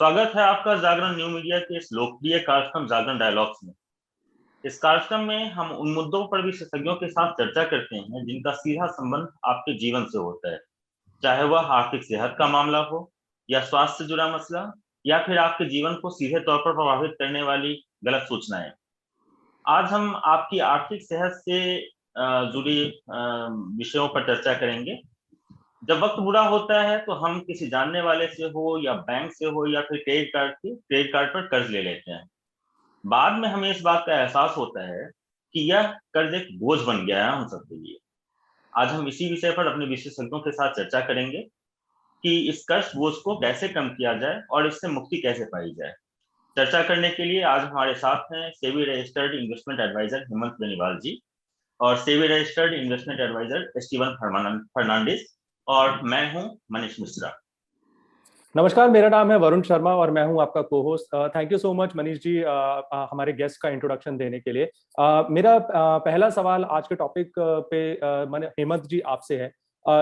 स्वागत है आपका जागरण न्यू मीडिया के इस लोकप्रिय कार्यक्रम जागरण डायलॉग्स में। इस कार्यक्रम में हम उन मुद्दों पर विशेषज्ञों के साथ चर्चा करते हैं जिनका सीधा संबंध आपके जीवन से होता है, चाहे वह आर्थिक सेहत का मामला हो या स्वास्थ्य से जुड़ा मसला या फिर आपके जीवन को सीधे तौर पर प्रभावित करने वाली गलत सूचनाएं। आज हम आपकी आर्थिक सेहत से जुड़ी विषयों पर चर्चा करेंगे। जब वक्त बुरा होता है तो हम किसी जानने वाले से हो या बैंक से हो या फिर क्रेडिट कार्ड पर कर्ज ले लेते हैं। बाद में हमें इस बात का एहसास होता है कि यह कर्ज एक बोझ बन गया है हम सबके लिए। आज हम इसी विषय पर अपने विशेषज्ञों के साथ चर्चा करेंगे कि इस कर्ज बोझ को कैसे कम किया जाए और इससे मुक्ति कैसे पाई जाए। चर्चा करने के लिए आज हमारे साथ हैं SEBI registered investment adviser Hemant Beniwal ji और SEBI registered investment adviser Steven Fernandes और मैं हूं मनीष मिश्रा। नमस्कार, मेरा नाम है वरुण शर्मा और मैं हूं आपका co host. Thank you so much Manish ji हमारे गेस्ट का इंट्रोडक्शन देने के लिए। मेरा पहला सवाल आज के टॉपिक पे हेमंत जी आपसे है।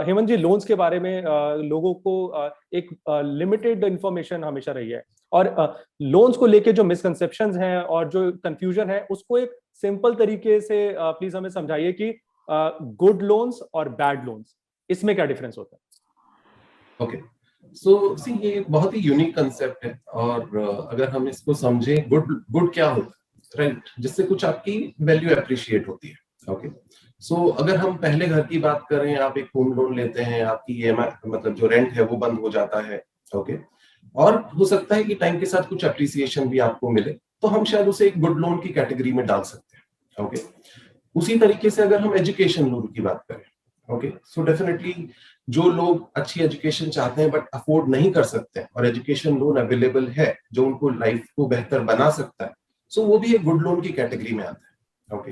हेमंत जी, लोन्स के बारे में लोगों को एक लिमिटेड इंफॉर्मेशन हमेशा रही है और लोन्स को लेके जो मिसकंसेप्शंस हैं और जो कंफ्यूजन है उसको एक सिंपल तरीके से प्लीज हमें समझाइए कि गुड लोन्स और बैड लोन्स, इसमें क्या डिफरेंस होता है? ओके, सी ये एक बहुत ही यूनिक कंसेप्ट है और अगर हम इसको समझे, गुड क्या होता है, राइट, जिससे कुछ आपकी वैल्यू एप्रिशिएट होती है। ओके, अगर हम पहले घर की बात करें, आप एक होम लोन लेते हैं, आपकी ईएमआई मतलब जो रेंट है वो बंद हो जाता है। ओके, और हो सकता है कि टाइम के साथ कुछ एप्रिसिएशन भी आपको मिले, तो हम शायद उसे एक गुड लोन की कैटेगरी में डाल सकते हैं। ओके, उसी तरीके से अगर हम एजुकेशन लोन की बात करें, ओके, सो डेफिनेटली जो लोग अच्छी एजुकेशन चाहते हैं बट अफोर्ड नहीं कर सकते और एजुकेशन लोन अवेलेबल है जो उनको लाइफ को बेहतर बना सकता है, सो वो भी एक गुड लोन की कैटेगरी में आता है। ओके,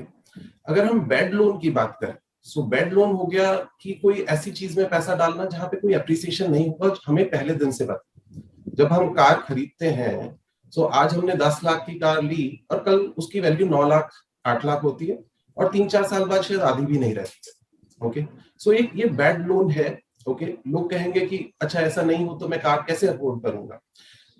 अगर हम बैड लोन की बात करें, सो बैड लोन हो गया कि कोई ऐसी चीज में पैसा डालना जहां पे कोई अप्रिसिएशन नहीं होगा। हमें पहले दिन से पता, जब हम कार खरीदते हैं, सो आज हमने 10 लाख की कार ली और कल उसकी वैल्यू 9 लाख 8 लाख होती है और 3-4 साल बाद शायद आधी भी नहीं रहती है। ओके, सो एक ये बैड लोन है। ओके, लोग कहेंगे कि अच्छा ऐसा नहीं हो तो मैं कार कैसे अफोर्ड करूंगा।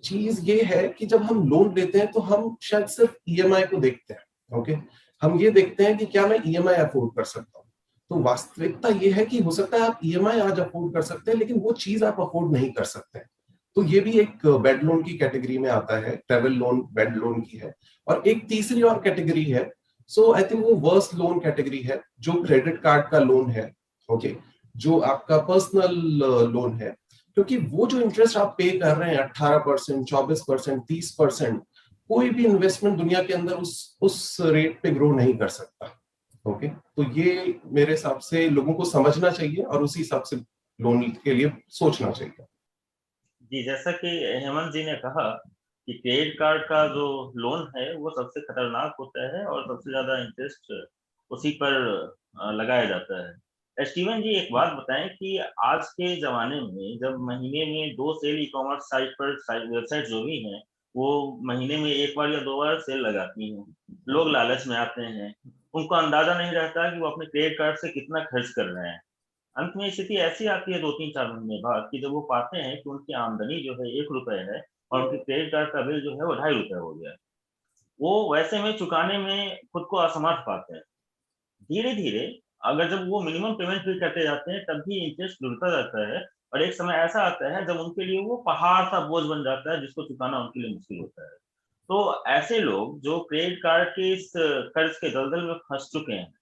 चीज ये है कि जब हम लोन लेते हैं तो हम शायद सिर्फ ईएमआई को देखते हैं। ओके, हम ये देखते हैं कि क्या मैं ईएमआई अफोर्ड कर सकता हूँ। तो वास्तविकता ये है कि हो सकता है आप ईएमआई आज अफोर्ड कर सकते हैं लेकिन वो चीज आप अफोर्ड नहीं कर सकते। तो ये भी एक बैड लोन की कैटेगरी में आता है। ट्रेवल लोन बैड लोन की है। और एक तीसरी और कैटेगरी है, सो आई थिंक वो वर्स्ट लोन कैटेगरी है, जो क्रेडिट कार्ड का लोन है। ओके, जो आपका पर्सनल लोन है, क्योंकि वो जो इंटरेस्ट आप पे कर रहे हैं 18%, 24%, 30%, कोई भी इन्वेस्टमेंट दुनिया के अंदर उस रेट पे ग्रो नहीं कर सकता। ओके, तो ये मेरे हिसाब से लोगों को समझना चाहिए और उसी हिसाब से लोन के लिए सोचना चाहिए। जी, जैसा कि हेमंत जी ने कहा कि क्रेडिट कार्ड का जो लोन है वो सबसे खतरनाक होता है और सबसे ज्यादा इंटरेस्ट उसी पर लगाया जाता है। स्टीवन जी, एक बात बताएं कि आज के जमाने में जब महीने में 2 सेल ई कॉमर्स साइट पर वेबसाइट जो भी हैं वो महीने में 1 बार या 2 बार सेल लगाती हैं, लोग लालच में आते हैं, उनको अंदाजा नहीं रहता कि वो अपने क्रेडिट कार्ड से कितना खर्च कर रहे हैं। अंत में स्थिति ऐसी आती है 2-3-4 महीने बाद कि जब वो पाते हैं कि उनकी आमदनी जो है 1 रुपए है और उनके क्रेडिट कार्ड का बिल जो है वो 2.5 रुपए हो गया है। वो वैसे में चुकाने में खुद को असमर्थ पाते हैं। धीरे धीरे अगर जब वो मिनिमम पेमेंट भी करते जाते हैं तब भी इंटरेस्ट जुड़ता जाता है और एक समय ऐसा आता है जब उनके लिए वो पहाड़ सा बोझ बन जाता है जिसको चुकाना उनके लिए मुश्किल होता है। तो ऐसे लोग जो क्रेडिट कार्ड के इस कर्ज के दलदल में फंस चुके हैं,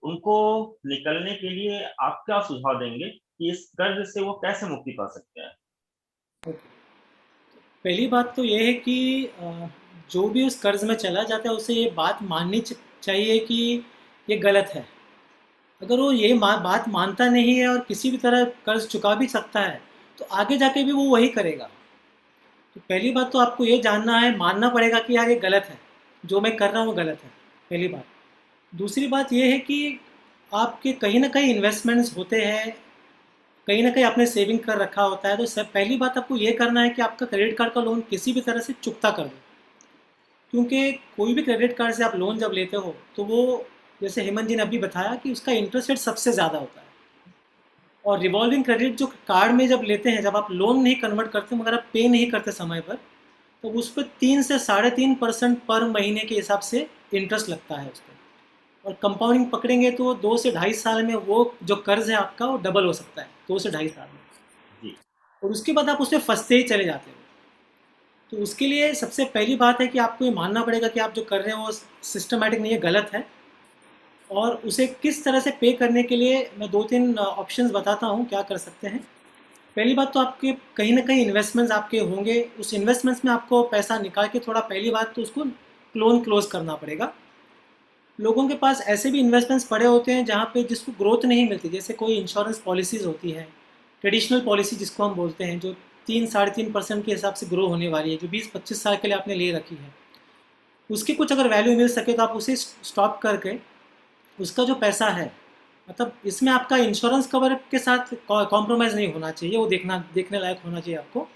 उनको निकलने के लिए आप क्या सुझाव देंगे कि इस कर्ज से वो कैसे मुक्ति पा सकते हैं? पहली बात तो ये है कि जो भी उस कर्ज में चला जाता है उसे ये बात माननी चाहिए कि ये गलत है। अगर वो ये बात मानता नहीं है और किसी भी तरह कर्ज चुका भी सकता है तो आगे जाके भी वो वही करेगा। तो पहली बात तो आपको ये जानना है, मानना पड़ेगा कि यार ये गलत है, जो मैं कर रहा हूँ वो गलत है, पहली बात। दूसरी बात ये है कि आपके कहीं ना कहीं इन्वेस्टमेंट्स होते हैं, कहीं ना कहीं आपने सेविंग कर रखा होता है, तो सब पहली बात आपको ये करना है कि आपका क्रेडिट कार्ड का लोन किसी भी तरह से चुकता कर दो। क्योंकि कोई भी क्रेडिट कार्ड से आप लोन जब लेते हो तो वो, जैसे हेमंत जी ने अभी बताया कि उसका इंटरेस्ट रेट सबसे ज़्यादा होता है और रिवॉल्विंग क्रेडिट जो कार्ड में जब लेते हैं, जब आप लोन नहीं कन्वर्ट करते मगर आप पे नहीं करते समय पर, तो उस पर 3 से 3.5% पर महीने के हिसाब से इंटरेस्ट लगता है उस पर। और कंपाउंडिंग पकड़ेंगे तो 2 से 2.5 साल में वो जो कर्ज है आपका वो डबल हो सकता है, 2 से 2.5 साल में। जी। और उसके बाद आप उसमें फंसते ही चले जाते हो। तो उसके लिए सबसे पहली बात है कि आपको ये मानना पड़ेगा कि आप जो कर रहे हैं वो सिस्टमैटिक नहीं है, गलत है। और उसे किस तरह से पे करने के लिए मैं 2-3 ऑप्शंस बताता हूँ क्या कर सकते हैं। पहली बात तो आपके कहीं ना कहीं इन्वेस्टमेंट्स आपके होंगे, उस इन्वेस्टमेंट्स में आपको पैसा निकाल के थोड़ा, पहली बात तो उसको लोन क्लोज करना पड़ेगा। लोगों के पास ऐसे भी इन्वेस्टमेंट्स पड़े होते हैं जहाँ पे जिसको ग्रोथ नहीं मिलती, जैसे कोई इंश्योरेंस पॉलिसीज़ होती है, ट्रेडिशनल पॉलिसी जिसको हम बोलते हैं, जो 3-3.5% के हिसाब से ग्रो होने वाली है, जो 20-25 साल के लिए आपने ले रखी है, उसकी कुछ अगर वैल्यू मिल सके तो आप उसे स्टॉप करके उसका जो पैसा है, मतलब इसमें आपका इंश्योरेंस कवर के साथ कॉम्प्रोमाइज़ नहीं होना चाहिए, वो देखने लायक होना चाहिए आपको।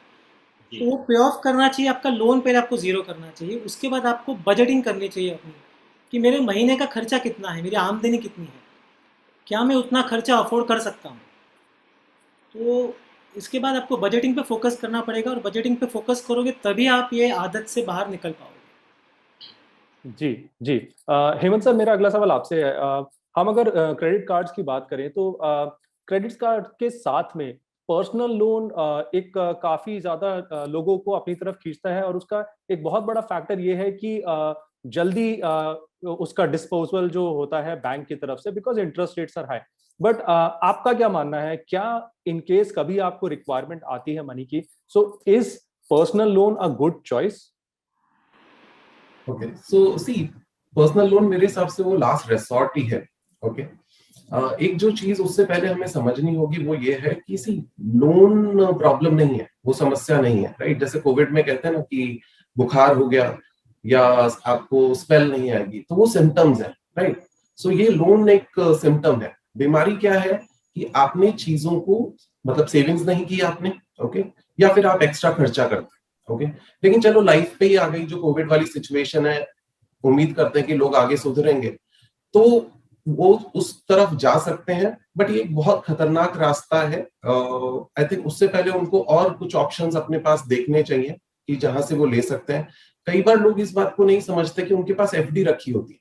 जी। तो वो पे ऑफ करना चाहिए आपका लोन, पहले आपको ज़ीरो करना चाहिए। उसके बाद आपको बजटिंग करनी चाहिए अपनी, कि मेरे महीने का खर्चा कितना है, मेरी आमदनी कितनी है, क्या मैं उतना खर्चा अफोर्ड कर सकता हूँ। तो इसके बाद आपको बजटिंग पे फोकस करना पड़ेगा, और बजटिंग पे फोकस करोगे तभी आप ये आदत से बाहर निकल पाओगे। जी, जी। हेमंत सर, मेरा अगला सवाल आपसे है। हम अगर क्रेडिट कार्ड्स की बात करें तो क्रेडिट कार्ड के साथ में पर्सनल लोन एक काफ़ी ज़्यादा लोगों को अपनी तरफ खींचता है, और उसका एक बहुत बड़ा फैक्टर ये है कि जल्दी उसका डिस्पोज़ल जो होता है बैंक की तरफ से, because interest rates are high. But आपका क्या मानना है? क्या इन केस कभी आपको रिक्वायरमेंट आती है मनी की, so is personal loan a good choice? Okay, so see, personal loan मेरे हिसाब से वो लास्ट रिसॉर्ट ही है। ओके, एक जो चीज उससे पहले हमें समझनी होगी वो ये है कि सी, लोन प्रॉब्लम नहीं है, वो समस्या नहीं है, राइट। जैसे कोविड में कहते हैं ना कि बुखार हो गया या आपको स्मेल नहीं आएगी, तो वो सिम्टम्स है, राइट। सो ये लोन एक सिम्टम है। बीमारी क्या है कि आपने चीजों को, मतलब सेविंग्स नहीं की आपने, ओके, या फिर आप एक्स्ट्रा खर्चा करते, ओके। लेकिन चलो लाइफ पे ही आ गई जो कोविड वाली सिचुएशन है, उम्मीद करते हैं कि लोग आगे सुधरेंगे, तो वो उस तरफ जा सकते हैं। बट ये एक बहुत खतरनाक रास्ता है। आई थिंक उससे पहले उनको और कुछ ऑप्शंस अपने पास देखने चाहिए कि जहां से वो ले सकते हैं। कई बार लोग इस बात को नहीं समझते कि उनके पास एफडी रखी होती है,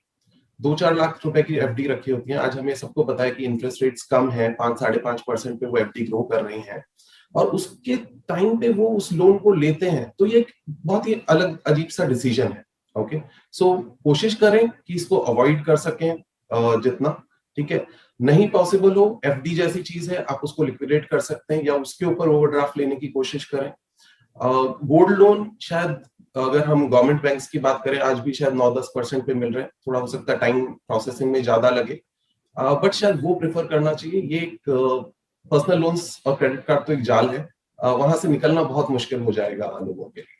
2-4 लाख रुपए की एफडी रखी होती है। आज हमें सबको पता है कि इंटरेस्ट रेट्स कम है, 5-5.5% पे वो एफडी ग्रो कर रही है, और उसके टाइम पे वो उस लोन को लेते हैं। तो ये एक बहुत ही अलग अजीब सा डिसीजन है। ओके, सो कोशिश करें कि इसको अवॉइड कर सकें जितना, ठीक है। नहीं पॉसिबल हो, एफडी जैसी चीज है, आप उसको लिक्विडेट कर सकते हैं या उसके ऊपर ओवरड्राफ्ट लेने की कोशिश करें। गोल्ड लोन शायद, अगर हम गवर्नमेंट बैंक्स की बात करें, आज भी शायद 9-10% पे मिल रहे हैं। थोड़ा हो सकता है टाइम प्रोसेसिंग में ज्यादा लगे, बट शायद वो प्रेफर करना चाहिए। ये एक पर्सनल लोन्स और क्रेडिट कार्ड तो एक जाल है, वहां से निकलना बहुत मुश्किल हो जाएगा लोगों के लिए।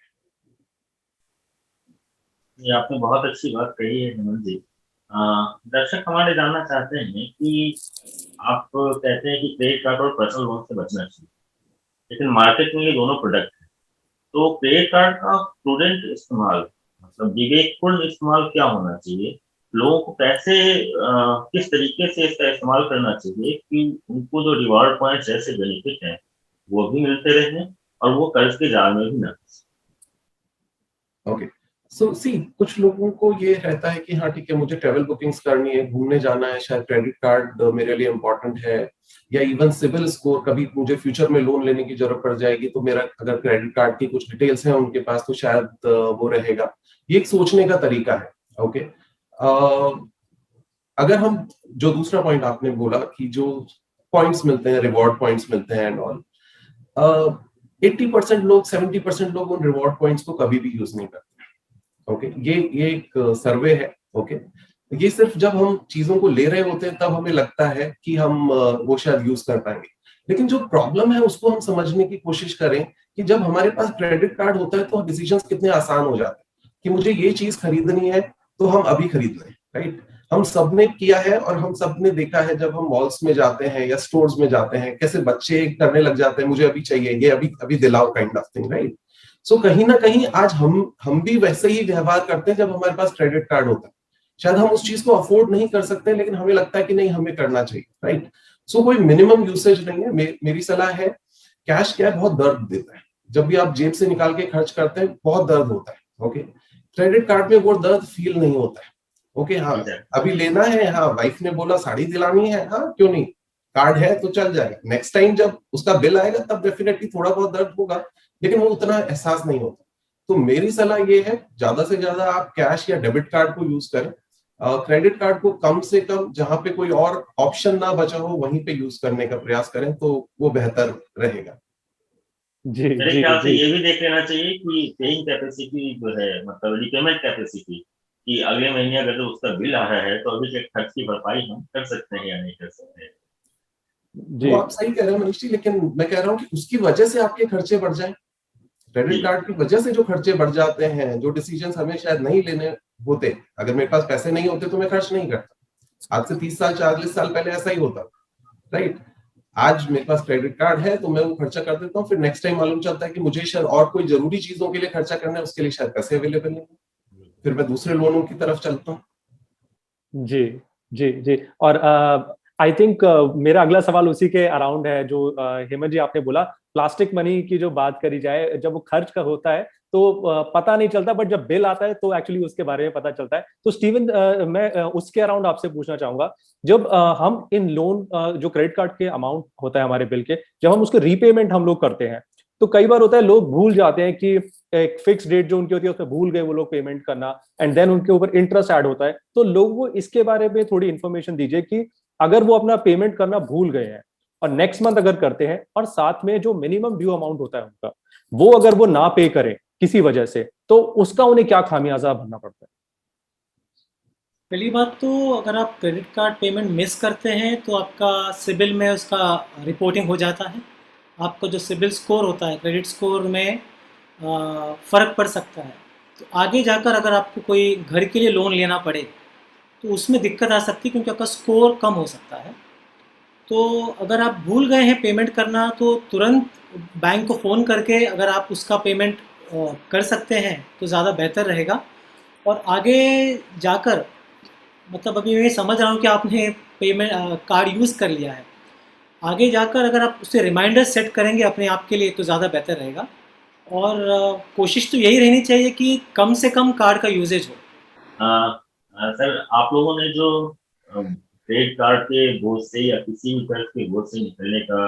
ये आपने बहुत अच्छी बात कही है हेमंत जी। दर्शक हमारे जानना चाहते हैं कि आप कहते हैं कि क्रेडिट कार्ड और पर्सनल लोन से बचना चाहिए, लेकिन मार्केट में ये दोनों प्रोडक्ट हैं, तो क्रेडिट कार्ड का प्रूडेंट इस्तेमाल, मतलब विवेकपूर्ण इस्तेमाल क्या होना चाहिए? लोगों को कैसे किस तरीके से इसका इस्तेमाल करना चाहिए कि उनको जो रिवार्ड पॉइंट्स जैसे बेनिफिट हैं वो भी मिलते रहें और वो कर्ज के जाल में भी ना। ओके, सो सी, कुछ लोगों को ये रहता है कि हाँ ठीक है, मुझे ट्रेवल बुकिंग्स करनी है, घूमने जाना है, शायद क्रेडिट कार्ड मेरे लिए इंपॉर्टेंट है, या इवन सिविल स्कोर, कभी मुझे फ्यूचर में लोन लेने की जरूरत पड़ जाएगी तो मेरा अगर क्रेडिट कार्ड की कुछ डिटेल्स हैं उनके पास तो शायद वो रहेगा। ये एक सोचने का तरीका है। ओके, अगर हम, जो दूसरा पॉइंट आपने बोला कि जो पॉइंट्स मिलते हैं, रिवॉर्ड पॉइंट्स मिलते हैं एंड ऑल, 80% लोग, 70% लोग उन रिवॉर्ड पॉइंट्स को कभी भी यूज नहीं करते। ओके, ये एक सर्वे है। ओके, ये सिर्फ जब हम चीजों को ले रहे होते हैं तब हमें लगता है कि हम वो शायद यूज कर पाएंगे। लेकिन जो प्रॉब्लम है उसको हम समझने की कोशिश करें कि जब हमारे पास क्रेडिट कार्ड होता है तो डिसीजंस कितने आसान हो जाते हैं कि मुझे ये चीज खरीदनी है तो हम अभी खरीद लें, राइट। हम सबने किया है और हम सबने देखा है, जब हम मॉल्स में जाते हैं या स्टोर्स में जाते हैं, कैसे बच्चे करने लग जाते हैं, मुझे अभी चाहिए, ये अभी अभी दिलाओ, काइंड ऑफ थिंग, राइट। सो कहीं ना कहीं आज हम भी वैसे ही व्यवहार करते हैं जब हमारे पास क्रेडिट कार्ड होता है। शायद हम उस चीज को अफोर्ड नहीं कर सकते लेकिन हमें लगता है कि नहीं, हमें करना चाहिए, राइट। सो कोई मिनिमम यूसेज नहीं है। मेरी सलाह है, कैश क्या है, बहुत दर्द देता है। जब भी आप जेब से निकाल के खर्च करते हैं बहुत दर्द होता है। ओके, क्रेडिट कार्ड में वो दर्द फील नहीं होता है। ओके, हाँ अभी लेना है, हाँ वाइफ ने बोला साड़ी दिलानी है, हाँ क्यों नहीं, कार्ड है तो चल जाएगा। नेक्स्ट टाइम जब उसका बिल आएगा तब डेफिनेटली थोड़ा बहुत दर्द होगा, लेकिन वो उतना एहसास नहीं होता। तो मेरी सलाह ये है, ज्यादा से ज्यादा आप कैश या डेबिट कार्ड को यूज करें। क्रेडिट कार्ड को कम से कम जहां पे कोई और ऑप्शन ना बचा हो वहीं पे यूज करने का प्रयास करें, तो वो बेहतर रहेगा। जी मेरे जी ख्याल से जी ये भी देख लेना चाहिए कि पेइंग कैपेसिटी जो है, मतलब रिपेमेंट कैपेसिटी, कि अगले महीने अगर जो उसका बिल आ रहा है तो अभी के खर्च की भरपाई हम कर सकते हैं या नहीं कर सकते हैं। वो आप सही कह रहे हैं मनीष जी, लेकिन मैं कह रहा हूँ कि उसकी वजह से आपके खर्चे बढ़ जाएं। क्रेडिट कार्ड की वजह से जो खर्चे बढ़ जाते हैं, जो डिसीजंस हमें शायद नहीं लेने होते, अगर मेरे पास पैसे नहीं होते तो मैं खर्च नहीं करता। आज से 30 साल 40 साल पहले ऐसा ही होता, राइट। आज मेरे पास क्रेडिट कार्ड है तो मैं वो खर्चा कर देता हूँ, फिर नेक्स्ट टाइम मालूम चलता है कि मुझे शायद और कोई जरूरी चीजों के लिए खर्चा करना है, उसके लिए शायद पैसे अवेलेबल नहीं, फिर मैं दूसरे लोनों की तरफ चलता हूँ। जी जी जी। और आई थिंक मेरा अगला सवाल उसी के अराउंड है जो हेमंत जी आपने बोला, प्लास्टिक मनी की जो बात करी जाए, जब वो खर्च का होता है तो पता नहीं चलता, बट जब बिल आता है तो एक्चुअली उसके बारे में पता चलता है। तो स्टीवन, मैं उसके अराउंड आपसे पूछना चाहूंगा, जब हम इन लोन जो क्रेडिट कार्ड के अमाउंट होता है हमारे बिल के, जब हम उसके रीपेमेंट हम लोग करते हैं, तो कई बार होता है लोग भूल जाते हैं कि एक फिक्स डेट जो उनकी होती है उसमें भूल गए वो लोग पेमेंट करना, एंड देन उनके ऊपर इंटरेस्ट ऐड होता है। तो लोगों को इसके बारे में थोड़ी इन्फॉर्मेशन दीजिए कि अगर वो अपना पेमेंट करना भूल गए हैं और नेक्स्ट मंथ अगर करते हैं, और साथ में जो मिनिमम ड्यू अमाउंट होता है उनका, वो अगर वो ना पे करें किसी वजह से, तो उसका उन्हें क्या खामियाजा भरना पड़ता है? पहली बात तो, अगर आप क्रेडिट कार्ड पेमेंट मिस करते हैं तो आपका सिबिल में उसका रिपोर्टिंग हो जाता है। आपका जो सिबिल स्कोर होता है, क्रेडिट स्कोर में फ़र्क पड़ सकता है। तो आगे जाकर अगर आपको कोई घर के लिए लोन लेना पड़े तो उसमें दिक्कत आ सकती है, क्योंकि आपका स्कोर कम हो सकता है। तो अगर आप भूल गए हैं पेमेंट करना तो तुरंत बैंक को फ़ोन करके अगर आप उसका पेमेंट कर सकते हैं तो ज़्यादा बेहतर रहेगा। और आगे जाकर, मतलब अभी मैं समझ रहा हूँ कि आपने पेमेंट कार्ड यूज़ कर लिया है, आगे जाकर अगर आप उससे रिमाइंडर सेट करेंगे अपने आप के लिए तो ज़्यादा बेहतर रहेगा। और कोशिश तो यही रहनी चाहिए कि कम से कम कार्ड का यूजेज हो। सर, आप लोगों ने जो क्रेडिट कार्ड के बोझ से या किसी भी कर्ज के बोझ से निकलने का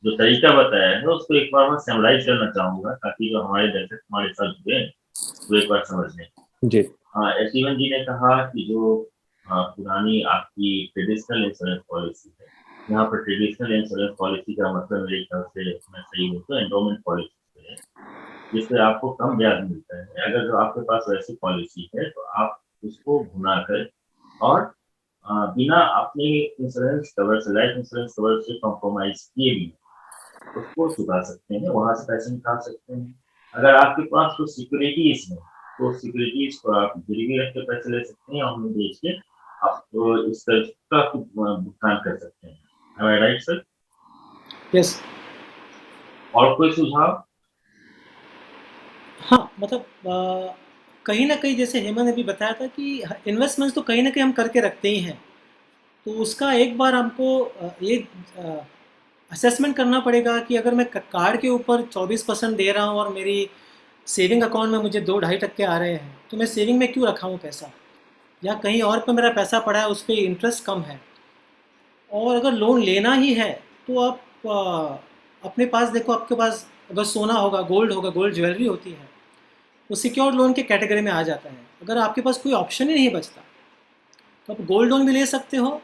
जो तरीका बताया है उसको एक बार मैं समराइज करना चाहूंगा, ताकि जो हमारे दर्शक हमारे साथ जुड़े हैं वो एक बार समझ लें। जी एसीवन जी ने कहा कि जो पुरानी आपकी ट्रेडिशनल इंश्योरेंस पॉलिसी है, यहाँ पर ट्रेडिशनल इंश्योरेंस पॉलिसी का मतलब मेरे ख्याल से मैं सही हूँ तो एंडोमेंट पॉलिसी है, जिससे आपको कम ब्याज मिलता है। अगर जो आपके पास वैसी पॉलिसी है तो आप उसको भुना कर और बिना अपने इंश्योरेंस कवर से, लाइफ इंश्योरेंस कवर से कॉम्प्रोमाइज किए भी उसको चुका सकते हैं, वहां से पैसे निकाल सकते हैं। अगर आपके पास कुछ सिक्योरिटीज है तो सिक्योरिटीज को आप गिरवी रख के पैसे ले सकते हैं और उन्हें बेच के आप इस कर्ज का भुगतान कर सकते हैं। Am I right, sir? Yes. और कोई सुझाव? हाँ, मतलब कहीं ना कहीं जैसे हेमंत ने भी बताया था कि इन्वेस्टमेंट्स तो कहीं ना कहीं हम करके रखते ही हैं। तो उसका एक बार हमको ये असेसमेंट करना पड़ेगा कि अगर मैं कार्ड के ऊपर 24% दे रहा हूँ और मेरी सेविंग अकाउंट में मुझे 2-2.5% आ रहे हैं, तो मैं सेविंग में क्यों रखा हूँ पैसा, या कहीं और पर मेरा पैसा पड़ा है उस पर इंटरेस्ट कम है। और अगर लोन लेना ही है तो आप अपने पास देखो, आपके पास अगर सोना होगा, गोल्ड होगा, गोल्ड ज्वेलरी होती है, वो सिक्योर्ड लोन के कैटेगरी में आ जाता है। अगर आपके पास कोई ऑप्शन ही नहीं बचता तो आप गोल्ड लोन भी ले सकते हो।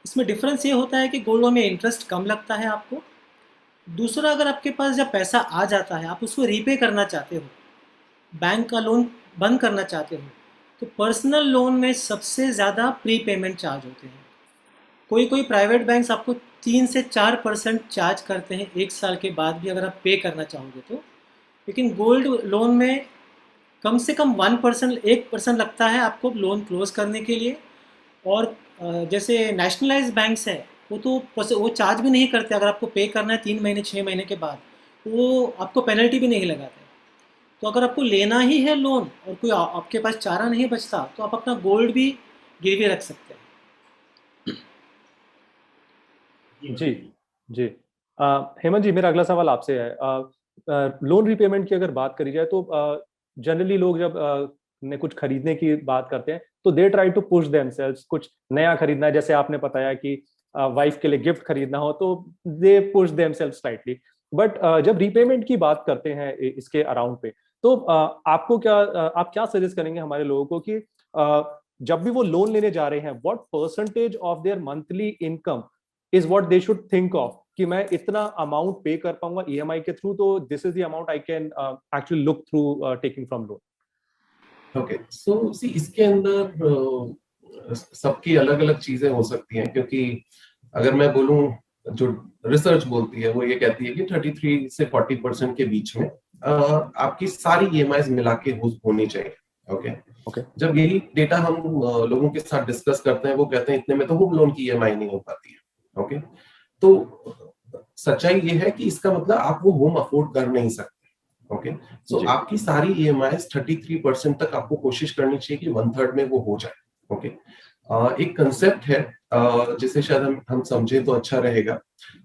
इसमें डिफरेंस ये होता है कि गोल्ड लोन में इंटरेस्ट कम लगता है आपको। दूसरा, अगर आपके पास जब पैसा आ जाता है, आप उसको रीपे करना चाहते हो, बैंक का लोन बंद करना चाहते हो, तो पर्सनल लोन में सबसे ज़्यादा प्री पेमेंट चार्ज होते हैं। कोई कोई प्राइवेट बैंक्स आपको 3 से 4% चार्ज करते हैं 1 साल के बाद भी, अगर आप पे करना चाहोगे तो। लेकिन गोल्ड लोन में कम से कम 1% लगता है आपको लोन क्लोज करने के लिए। और जैसे नेशनलाइज बैंक्स है, वो तो वो चार्ज भी नहीं करते। अगर आपको पे करना है 3 महीने 6 महीने के बाद, वो आपको पेनल्टी भी नहीं लगाते। तो अगर आपको लेना ही है लोन और कोई आपके पास चारा नहीं बचता, तो आप अपना गोल्ड भी गिरवी रख सकते हैं। जी जी। हेमंत जी, मेरा अगला सवाल आपसे है। लोन रीपेमेंट की अगर बात करी जाए तो जनरली लोग जब ने कुछ खरीदने की बात करते हैं तो they try to push themselves, कुछ नया खरीदना है, जैसे आपने बताया कि वाइफ के लिए गिफ्ट खरीदना हो तो they push themselves slightly. But जब रीपेमेंट की बात करते हैं इसके अराउंड पे, तो आपको क्या आप क्या सजेस्ट करेंगे हमारे लोगों को कि जब भी वो लोन लेने जा रहे हैं, what percentage of their monthly income is what they should think of, कि मैं इतना अमाउंट पे कर पाऊंगा ईएमआई के थ्रू, तो this is the amount I can actually look through taking from loan. Okay, so see इसके अंदर सबकी अलग अलग चीजें हो सकती हैं, क्योंकि अगर मैं बोलूं, जो रिसर्च बोलती है वो ये कहती है कि 33 से 40% के बीच में आपकी सारी ईएमआई मिला के होनी चाहिए। Okay okay. जब यही डेटा हम लोगों के साथ डिस्कस करते हैं, वो कहते हैं इतने में तो होम लोन की ईएमआई नहीं हो पाती है। ओके, तो सच्चाई ये है कि इसका मतलब आप वो होम अफोर्ड कर नहीं सकते। ओके, सो आपकी सारी ईएमआई 33% तक आपको कोशिश करनी चाहिए कि 1/3 में वो हो जाए। ओके, एक कंसेप्ट है जिसे शायद हम समझे तो अच्छा रहेगा,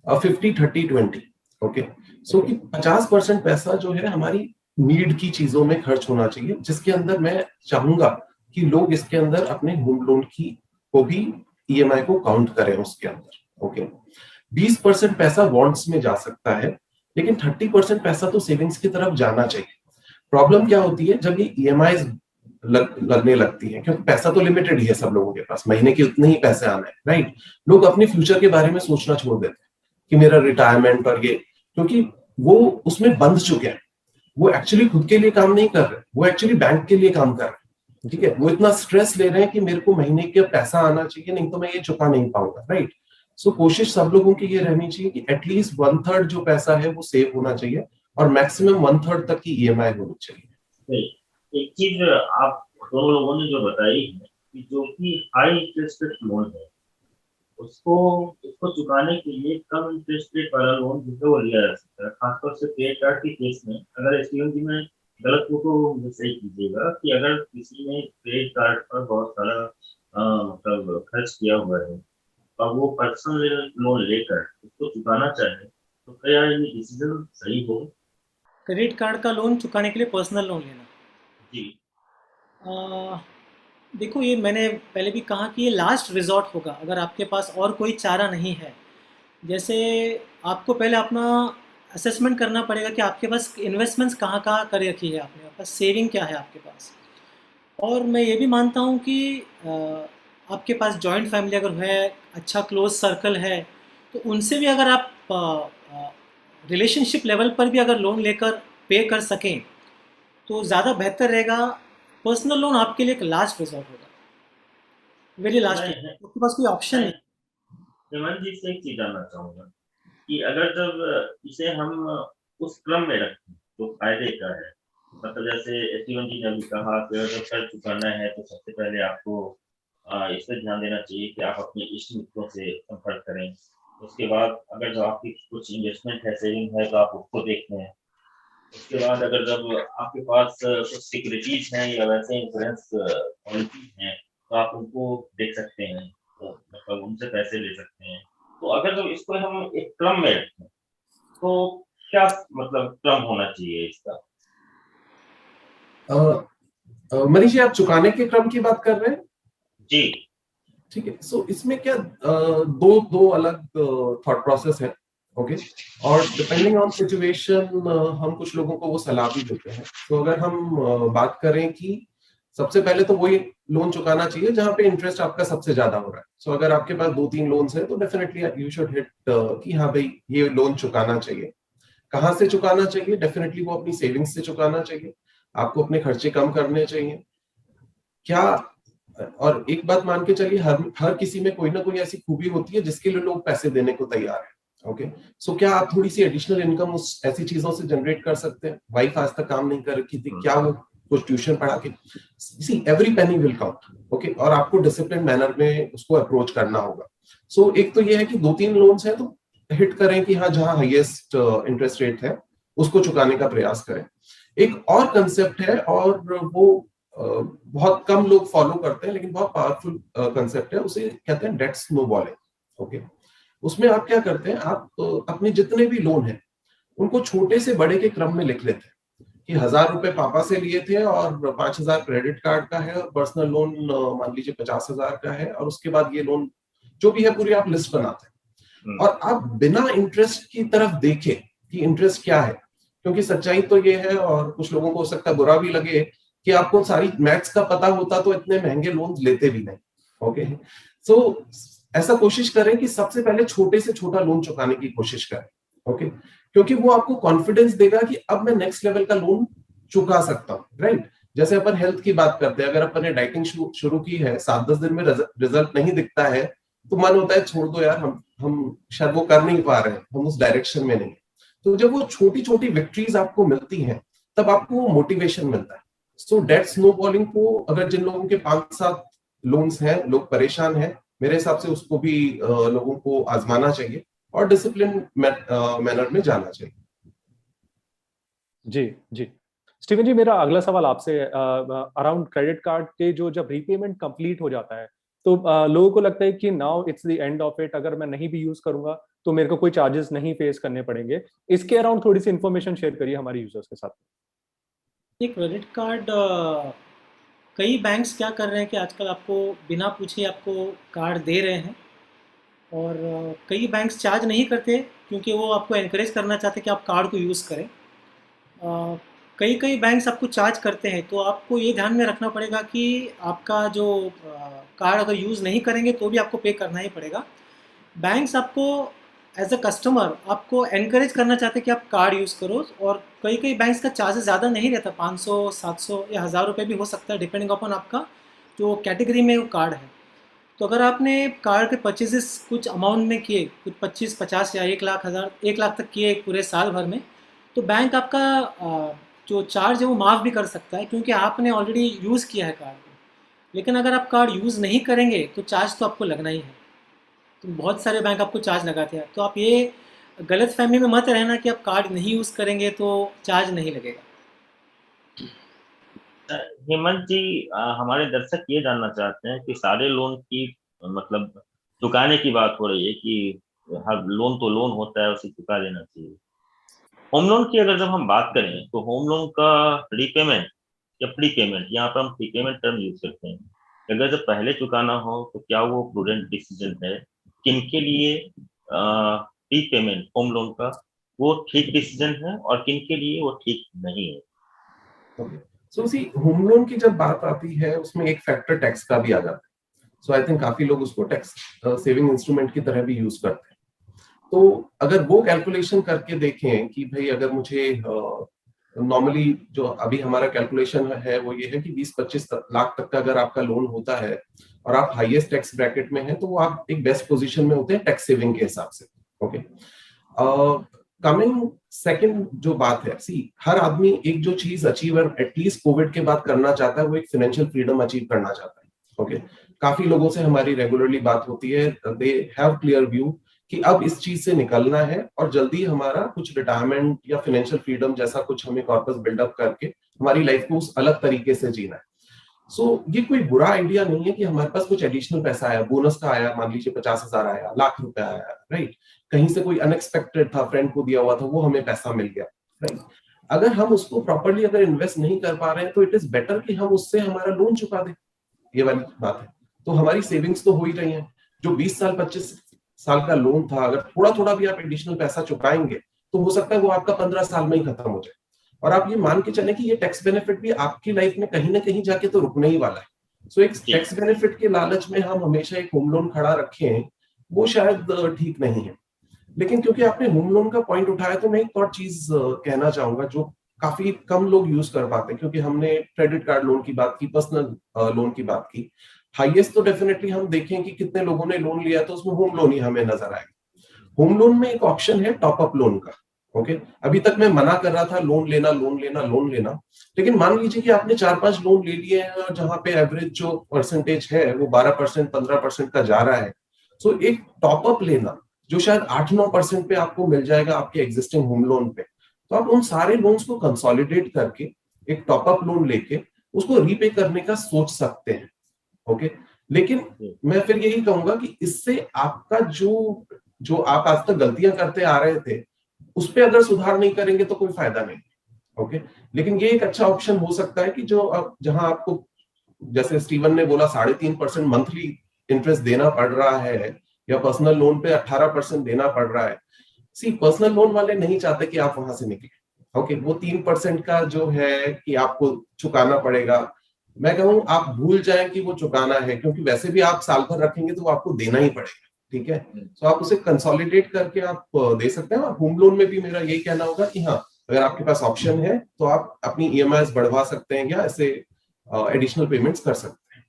50-30-20। ओके, सो कि 50% पैसा जो है हमारी नीड की चीजों में खर्च होना चाहिए, जिसके अंदर मैं चाहूंगा कि लोग इसके अंदर अपने होम लोन की को भी ईएमआई को काउंट करें उसके अंदर। ओके, 20% पैसा वांट्स में जा सकता है, लेकिन 30% पैसा तो सेविंग्स की तरफ जाना चाहिए। प्रॉब्लम क्या होती है जब ये ईएमआई लगने लगती है, क्योंकि पैसा तो लिमिटेड ही है सब लोगों के पास, महीने के उतने ही पैसे आने हैं, राइट। लोग अपने फ्यूचर के बारे में सोचना छोड़ देते हैं कि मेरा रिटायरमेंट और ये, क्योंकि वो उसमें बंध चुके हैं। वो एक्चुअली खुद के लिए काम नहीं कर रहे, वो एक्चुअली बैंक के लिए काम कर रहे हैं। ठीक है, वो इतना स्ट्रेस ले रहे हैं कि मेरे को महीने का पैसा आना चाहिए, नहीं तो मैं ये चुका नहीं पाऊंगा, राइट। सो कोशिश सब लोगों की ये रहनी चाहिए कि एटलीस्ट 1/3 जो पैसा है वो सेव होना चाहिए, और मैक्सिमम 1/3 तक की ईएमआई होनी चाहिए। एक चीज आप दोनों लोगों ने जो बताई है कि जो कि हाई इंटरेस्ट रेट लोन है, उसको चुकाने के लिए कम इंटरेस्ट रेट वाला लोन जो है वो लिया जा सकता है। खासतौर से क्रेडिट कार्ड के केस में, अगर एसटीएम जी में गलत हो तो मुझे सही कीजिएगा, कि अगर किसी ने क्रेडिट कार्ड पर बहुत सारा मतलब खर्च किया हुआ है और वो पर्सनल लोन लेकर उसको चुकाना चाहे, तो क्या ये डिसीजन सही हो? क्रेडिट कार्ड का लोन चुकाने के लिए पर्सनल लोन लेना, जी देखो ये मैंने पहले भी कहा कि ये लास्ट रिजॉर्ट होगा अगर आपके पास और कोई चारा नहीं है। जैसे आपको पहले अपना असेसमेंट करना पड़ेगा कि आपके पास इन्वेस्टमेंट्स कहाँ कहाँ कर रखी है आपने, आपका सेविंग क्या है आपके पास। और मैं ये भी मानता हूँ कि आपके पास जॉइंट फैमिली अगर है, अच्छा क्लोज सर्कल है, तो उनसे भी अगर आप रिलेशनशिप लेवल पर भी अगर लोन लेकर पे कर सकें तो ज़्यादा बेहतर रहेगा। पर्सनल लोन आपके लिए एक लास्ट रिजॉर्ट होगा, वेरी लास्ट, आपके पास कोई ऑप्शन नहीं। हेमंत जी से एक चीज जानना चाहूंगा कि अगर जब इसे हम उस क्रम में रखें तो फायदे क्या है, मतलब जैसे एसटीवन जी ने अभी कहा कि अगर कर्ज चुकाना है तो सबसे पहले आपको इस पर ध्यान देना चाहिए कि आप अपने इष्ट मित्रों से संपर्क करें। उसके बाद अगर जो आपकी कुछ इन्वेस्टमेंट है, सेविंग है, तो आप उसको देखें। उसके बाद अगर जब आपके पास कुछ सिक्योरिटीज हैं या वैसे इंश्योरेंस पॉलिसी हैं तो आप उनको देख सकते हैं, तो मतलब उनसे पैसे ले सकते हैं। तो अगर जब इसको हम एक क्रम में रखें तो क्या मतलब क्रम होना चाहिए इसका? मनीष जी, आप चुकाने के क्रम की बात कर रहे हैं? जी ठीक है, सो इसमें क्या दो अलग थॉट प्रोसेस है। ओके, और डिपेंडिंग ऑन सिचुएशन हम कुछ लोगों को वो सलाह भी देते हैं। तो अगर हम बात करें कि सबसे पहले तो वही लोन चुकाना चाहिए जहां पे इंटरेस्ट आपका सबसे ज्यादा हो रहा है। सो अगर आपके पास 2-3 लोन्स है तो डेफिनेटली यू शुड हिट कि हाँ भाई ये लोन चुकाना चाहिए। कहाँ से चुकाना चाहिए? डेफिनेटली वो अपनी सेविंग्स से चुकाना चाहिए, आपको अपने खर्चे कम करने चाहिए। क्या, और एक बात मान के चलिए, हर किसी में कोई ना कोई ऐसी खूबी होती है जिसके लिए लोग पैसे देने को तैयार है। ओके, सो क्या आप थोड़ी सी एडिशनल इनकम उस ऐसी चीजों से जनरेट कर सकते हैं? वाइफ आज तक काम नहीं कर रखी थी, क्या वो कुछ ट्यूशन पढ़ा के, see every penny will count. Okay, और आपको डिसिप्लिन मैनर में उसको अप्रोच करना होगा। सो एक तो ये है कि 2-3 लोन्स है तो हिट करें कि हाँ जहां हाईएस्ट इंटरेस्ट रेट है उसको चुकाने का प्रयास करें। एक और कंसेप्ट है, और वो बहुत कम लोग फॉलो करते हैं लेकिन बहुत पावरफुल कंसेप्ट है, उसे कहते हैं डेट स्नोबॉलिंग। ओके, उसमें आप क्या करते हैं, आप अपने जितने भी लोन हैं उनको छोटे से बड़े के क्रम में लिख लेते हैं कि 1000 रुपए पापा से लिए थे और 5000 क्रेडिट कार्ड का है और पर्सनल लोन मान लीजिए 50,000 का है, और उसके बाद ये लोन जो भी है पूरी आप लिस्ट बनाते हैं और आप बिना इंटरेस्ट की तरफ देखें कि इंटरेस्ट क्या है, क्योंकि सच्चाई तो ये है और कुछ लोगों को हो सकता है बुरा भी लगे कि आपको सारी मैथ्स का पता होता तो इतने महंगे लोन लेते भी नहीं। ओके, सो ऐसा कोशिश करें कि सबसे पहले छोटे से छोटा लोन चुकाने की कोशिश करें। ओके, क्योंकि वो आपको कॉन्फिडेंस देगा कि अब मैं नेक्स्ट लेवल का लोन चुका सकता हूँ। राइट, जैसे अपन हेल्थ की बात करते हैं, अगर अपन ने डाइटिंग शुरू की है, 7-10 दिन में रिजल्ट नहीं दिखता है तो मन होता है छोड़ दो यार, हम शायद वो कर नहीं पा रहे हैं, हम उस डायरेक्शन में नहीं। तो जब वो छोटी छोटी विक्ट्रीज आपको मिलती हैं तब आपको वो मोटिवेशन मिलता है। सो डेट स्नोबॉलिंग को, अगर जिन लोगों के 5-7 लोन्स हैं, लोग परेशान हैं, मेरे हिसाब से उसको भी लोगों को आजमाना चाहिए और डिसिप्लिन मैनर में जाना चाहिए। जी जी स्टीवन जी, मेरा अगला सवाल आपसे अराउंड क्रेडिट कार्ड के जो जब रीपेमेंट कंप्लीट हो जाता है तो लोगों को लगता है कि now it's the end of it, अगर मैं नहीं भी यूज करूंगा तो मेरे को कोई चार्जेस नहीं फेस करने पड़ेंगे। इसके अराउंड थोड़ी सी इन्फॉर्मेशन शेयर करिए हमारे यूजर्स के साथ। ये क्रेडिट कार्ड कई बैंक्स क्या कर रहे हैं कि आजकल आपको बिना पूछे आपको कार्ड दे रहे हैं, और कई बैंक्स चार्ज नहीं करते क्योंकि वो आपको एनकरेज करना चाहते हैं कि आप कार्ड को यूज़ करें। कई कई बैंक्स आपको चार्ज करते हैं, तो आपको ये ध्यान में रखना पड़ेगा कि आपका जो कार्ड अगर यूज़ नहीं करेंगे तो भी आपको पे करना ही पड़ेगा। बैंक्स आपको एज अ कस्टमर आपको एनकरेज करना चाहते हैं कि आप कार्ड यूज़ करो, और कई कई बैंक्स का चार्जेस ज़्यादा नहीं रहता, 500, 700 या 1000 रुपये भी हो सकता है, डिपेंडिंग अपॉन आपका जो कैटेगरी में वो कार्ड है। तो अगर आपने कार्ड के परचेजेस कुछ अमाउंट में किए, कुछ 25, 50 या 1 लाख तक किए पूरे साल भर में, तो बैंक आपका जो चार्ज है वो माफ़ भी कर सकता है क्योंकि आपने ऑलरेडी यूज़ किया है कार्ड को। लेकिन अगर आप कार्ड यूज़ नहीं करेंगे तो चार्ज तो आपको लगना ही है। तो बहुत सारे बैंक आपको चार्ज लगाते हैं, तो आप ये गलत फहमी में मत रहना कि आप कार्ड नहीं यूज़ करेंगे तो चार्ज नहीं लगेगा। हेमंत जी, हमारे दर्शक ये जानना चाहते हैं कि सारे लोन की मतलब चुकाने की बात हो रही है कि हर लोन तो लोन होता है, उसे चुका देना चाहिए। होम लोन की अगर जब हम बात करें तो होम लोन का रीपेमेंट या प्री पेमेंट, यहाँ पर हम प्री पेमेंट टर्म यूज करते हैं, अगर जब पहले चुकाना हो तो क्या वो प्रूडेंट डिसीजन है? किनके लिए प्री पेमेंट होम लोन का वो ठीक डिसीजन है और किनके लिए वो ठीक नहीं है? सो सी, होम लोन की जब बात आती है उसमें एक फैक्टर टैक्स का भी आ जाता है। सो आई थिंक काफी लोग उसको टैक्स सेविंग इंस्ट्रूमेंट की तरह भी यूज करते हैं। तो अगर वो कैलकुलेशन करके देखें कि भाई अगर मुझे नॉर्मली जो अभी हमारा कैलकुलेशन है वो ये है कि 20-25 लाख तक का अगर आपका लोन होता है और आप हाईएस्ट टैक्स ब्रैकेट में हैं तो वो आप एक बेस्ट पोजीशन में होते हैं टैक्स सेविंग के हिसाब से। ओके, कमिंग सेकंड जो बात है, सी हर आदमी एक जो चीज अचीव एटलीस्ट कोविड के बाद करना चाहता है वो एक फाइनेंशियल फ्रीडम अचीव करना चाहता है। ओके, काफी लोगों से हमारी रेगुलरली बात होती है, दे हैव क्लियर व्यू कि अब इस चीज से निकलना है और जल्दी हमारा कुछ रिटायरमेंट या फाइनेंशियल फ्रीडम जैसा कुछ हमें कॉर्पस बिल्डअप करके हमारी लाइफ को उस अलग तरीके से जीना है। सो ये कोई बुरा आइडिया नहीं है कि हमारे पास कुछ एडिशनल पैसा आया, बोनस का आया, मान लीजिए 50,000 आया, लाख रुपए आया, राइट, कहीं से कोई अनएक्सपेक्टेड था, फ्रेंड को दिया हुआ था, वो हमें पैसा मिल गया, राइट। अगर हम उसको प्रॉपर्ली अगर इन्वेस्ट नहीं कर पा रहे हैं तो इट इज बेटर कि हम उससे हमारा लोन चुका दें, ये वाली बात है। तो हमारी सेविंग्स तो हो ही रही हैं। जो 20 साल 25 साल का लोन था, अगर थोड़ा थोड़ा भी आप एडिशनल पैसा चुकाएंगे तो हो सकता है वो आपका 15 साल में ही खत्म हो जाए। और आप ये मान के चलें कि ये टैक्स बेनिफिट भी आपकी लाइफ में कहीं ना कहीं जाके तो रुकने ही वाला है। सो एक टैक्स बेनिफिट के लालच में हम हमेशा एक होम लोन खड़ा रखें, वो शायद ठीक नहीं है। लेकिन क्योंकि आपने होम लोन का पॉइंट उठाया तो मैं एक और चीज कहना चाहूंगा जो काफी कम लोग यूज कर पाते हैं, क्योंकि हमने क्रेडिट कार्ड लोन की बात की, पर्सनल लोन की बात की, हाईएस्ट तो डेफिनेटली हम देखें कि कितने लोगों ने लोन लिया तो उसमें होम लोन ही हमें नजर आएगा। होम लोन में एक ऑप्शन है टॉप अप लोन का। ओके, अभी तक मैं मना कर रहा था लोन लेना लोन लेना लोन लेना, लेकिन मान लीजिए कि आपने 4-5 लोन ले लिए हैं और जहां पे एवरेज जो परसेंटेज है वो 12% 15% का जा रहा है। सो एक टॉप अप लेना जो शायद 8-9% पे आपको मिल जाएगा आपके एग्जिस्टिंग होम लोन पे, तो आप उन सारे लोन्स को कंसोलिडेट करके एक टॉप अप लोन लेके उसको रीपे करने का सोच सकते हैं। ओके, लेकिन मैं फिर यही कहूंगा कि इससे आपका जो जो आप आज तक गलतियां करते आ रहे थे उस पे अगर सुधार नहीं करेंगे तो कोई फायदा नहीं। ओके, लेकिन ये एक अच्छा ऑप्शन हो सकता है कि जो अब जहां आपको, जैसे स्टीवन ने बोला, 3.5% मंथली इंटरेस्ट देना पड़ रहा है या पर्सनल लोन पे 18% देना पड़ रहा है। सी, पर्सनल लोन वाले नहीं चाहते कि आप वहां से निकले। ओके, वो 3% का जो है कि आपको चुकाना पड़ेगा, मैं कहूँ आप भूल जाएं कि वो चुकाना है, क्योंकि वैसे भी आप साल भर रखेंगे तो वो आपको देना ही पड़ेगा। ठीक है, तो आप उसे कंसोलिडेट करके आप दे सकते हैं। और होम लोन में भी मेरा यही कहना होगा कि हाँ, अगर आपके पास ऑप्शन है तो आप अपनी EMIs बढ़वा सकते हैं या ऐसे एडिशनल पेमेंट्स कर सकते हैं।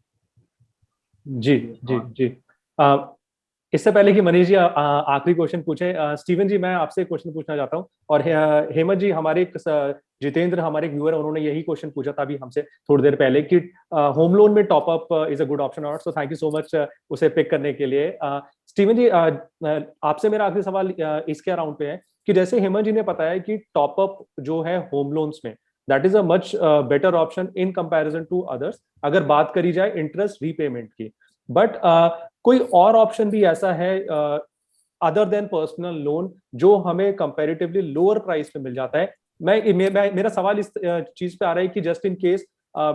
जी जी जी। इससे पहले कि मनीष जी आखिरी क्वेश्चन पूछे, स्टीवन जी मैं आपसे एक क्वेश्चन पूछना चाहता हूँ, और हेमंत जी हमारे जितेंद्र हमारे व्यूअर, उन्होंने यही क्वेश्चन पूछा था अभी हमसे थोड़ी देर पहले कि होम लोन में top up is a good option और, so thank you so much उसे पिक करने के लिए। स्टीवन जी आपसे मेरा आखिरी सवाल इसके अराउंड पे है कि जैसे हेमंत जी ने बताया कि टॉपअप जो है होम लोन्स में that is a much better option in comparison to others, अगर बात करी जाए इंटरेस्ट रीपेमेंट की, बट कोई और ऑप्शन भी ऐसा है अदर देन पर्सनल लोन जो हमें कंपैरेटिवली लोअर प्राइस पे मिल जाता है? मेरा सवाल इस चीज पे आ रहा है कि जस्ट इन केस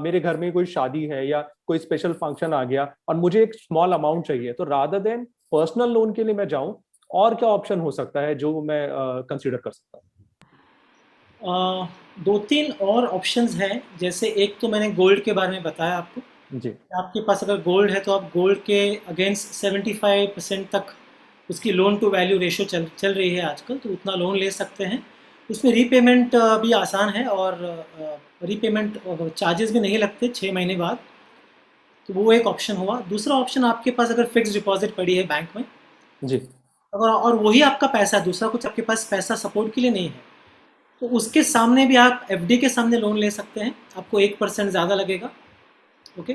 मेरे घर में कोई शादी है या कोई स्पेशल फंक्शन आ गया और मुझे एक स्मॉल अमाउंट चाहिए, तो रादर देन पर्सनल लोन के लिए मैं जाऊं, और क्या ऑप्शन हो सकता है जो मैं कंसीडर कर सकता हूँ? 2-3 और ऑप्शंस हैं। जैसे एक तो मैंने गोल्ड के बारे में बताया आपको। जी आपके पास अगर गोल्ड है तो आप गोल्ड के अगेंस्ट 75% तक उसकी लोन टू वैल्यू रेशो चल रही है आजकल, तो उतना लोन ले सकते हैं। उसमें रीपेमेंट भी आसान है और रीपेमेंट चार्जेस भी नहीं लगते 6 महीने बाद, तो वो एक ऑप्शन हुआ। दूसरा ऑप्शन, आपके पास अगर फिक्स डिपॉजिट पड़ी है बैंक में, जी अगर और वही आपका पैसा, दूसरा कुछ आपके पास पैसा सपोर्ट के लिए नहीं है, तो उसके सामने भी आप FD के सामने लोन ले सकते हैं, आपको 1% ज़्यादा लगेगा। ओके,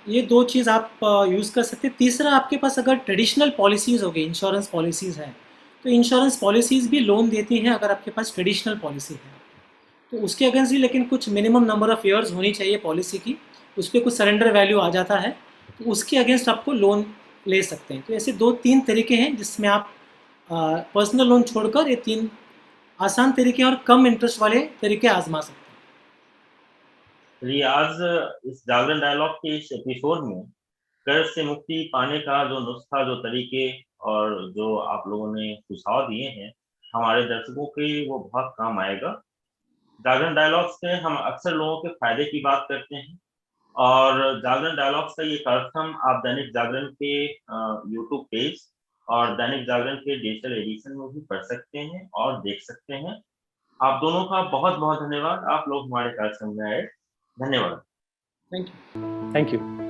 ये 2 चीज़ आप यूज़ कर सकते हैं। तीसरा, आपके पास अगर ट्रेडिशनल पॉलिसीज़ हो गई, इंश्योरेंस पॉलिसीज़ हैं, तो इंश्योरेंस पॉलिसीज़ भी लोन देती हैं अगर आपके पास ट्रेडिशनल पॉलिसी है, तो उसके अगेंस्ट भी लेकिन कुछ मिनिमम नंबर ऑफ़ ईयर्स होनी चाहिए पॉलिसी की, उस पर कुछ सरेंडर वैल्यू आ जाता है, तो उसके अगेंस्ट आपको लोन ले सकते हैं। तो ऐसे 2-3 तरीके हैं जिसमें आप पर्सनल लोन छोड़कर ये 3 आसान तरीके और कम इंटरेस्ट वाले तरीके आजमा सकते हैं। चलिए, आज इस जागरण डायलॉग के इस एपिसोड में कर्ज से मुक्ति पाने का जो नुस्खा, जो तरीके और जो आप लोगों ने सुझाव दिए हैं हमारे दर्शकों के, वो बहुत काम आएगा। जागरण डायलॉग्स से हम अक्सर लोगों के फायदे की बात करते हैं, और जागरण डायलॉग्स का ये कार्यक्रम आप दैनिक जागरण के यूट्यूब पेज और दैनिक जागरण के डिजिटल एडिशन में भी पढ़ सकते हैं और देख सकते हैं। आप दोनों का बहुत बहुत धन्यवाद, आप लोग हमारे कार्यक्रम में आए। धन्यवाद। Thank you. Thank you.